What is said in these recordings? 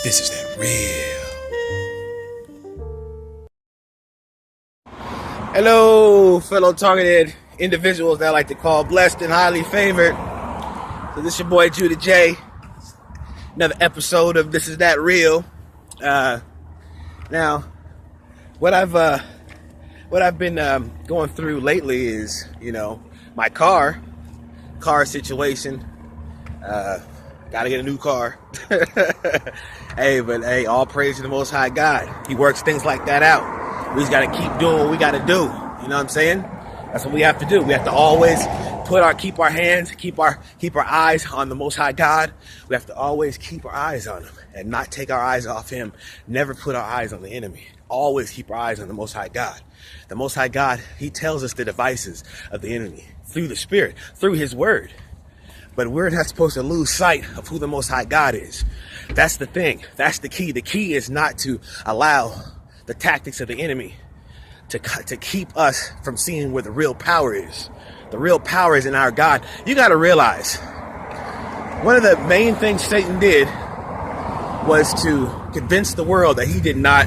This is that real. Hello, fellow targeted individuals that I like to call blessed and highly favored. So this is your boy Judah J. Another episode of This Is That Real. Now, what I've been going through lately is, my car situation. Gotta get a new car. Hey, all praise to the Most High God. He works things like that out. We just gotta keep doing what we gotta do. You know what I'm saying? That's what we have to do. We have to always keep our eyes on the Most High God. We have to always keep our eyes on Him and not take our eyes off Him. Never put our eyes on the enemy. Always keep our eyes on the Most High God. The Most High God, He tells us the devices of the enemy through the Spirit, through His Word. But we're not supposed to lose sight of who the Most High God is. That's the thing. That's the key. The key is not to allow the tactics of the enemy to keep us from seeing where the real power is. The real power is in our God. You got to realize, one of the main things Satan did was to convince the world that he did not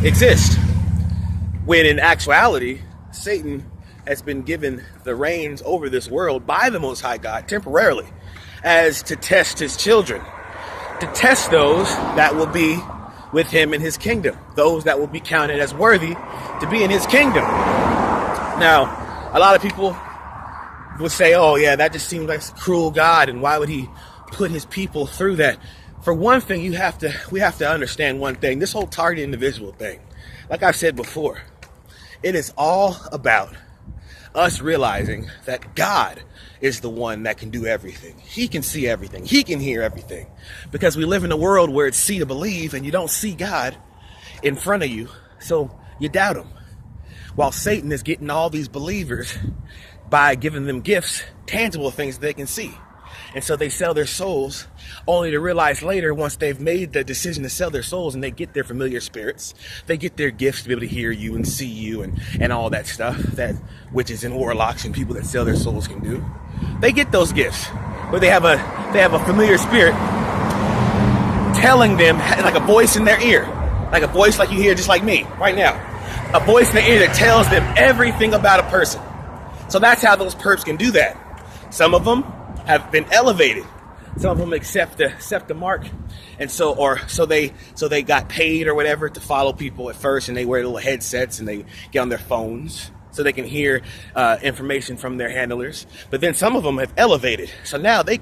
exist. When in actuality, Satan has been given the reins over this world by the Most High God temporarily, as to test his children, to test those that will be with him in his kingdom, those that will be counted as worthy to be in his kingdom. Now, a lot of people would say, oh yeah, that just seems like a cruel God, and why would he put his people through that? For one thing, we have to understand one thing. This whole targeted individual thing, like I've said before, it is all about us realizing that God is the one that can do everything. He can see everything. He can hear everything. Because we live in a world where it's see to believe, and you don't see God in front of you, so you doubt him. While Satan is getting all these believers by giving them gifts, tangible things they can see. And so they sell their souls, only to realize later, once they've made the decision to sell their souls and they get their familiar spirits, they get their gifts to be able to hear you and see you and all that stuff that witches and warlocks and people that sell their souls can do. They get those gifts, but they have a familiar spirit telling them, like a voice in their ear, like a voice like you hear just like me right now, a voice in their ear that tells them everything about a person. So that's how those perps can do that. Some of them have been elevated. Some of them accept the mark, and so they got paid or whatever to follow people at first, and they wear little headsets and they get on their phones so they can hear information from their handlers. But then some of them have elevated, so now they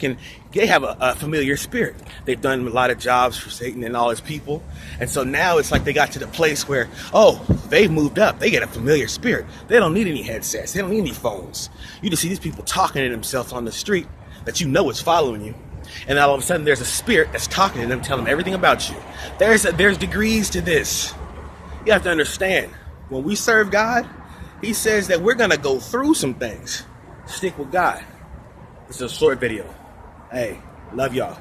have a familiar spirit. They've done a lot of jobs for Satan and all his people, and so now it's like they got to the place where, they've moved up. They get a familiar spirit. They don't need any headsets. They don't need any phones. You just see these people talking to themselves on the street that you know is following you. And all of a sudden there's a spirit that's talking to them, telling them everything about you. There's degrees to this. You have to understand, when we serve God, he says that we're going to go through some things. Stick with God. This is a short video. Hey, love y'all.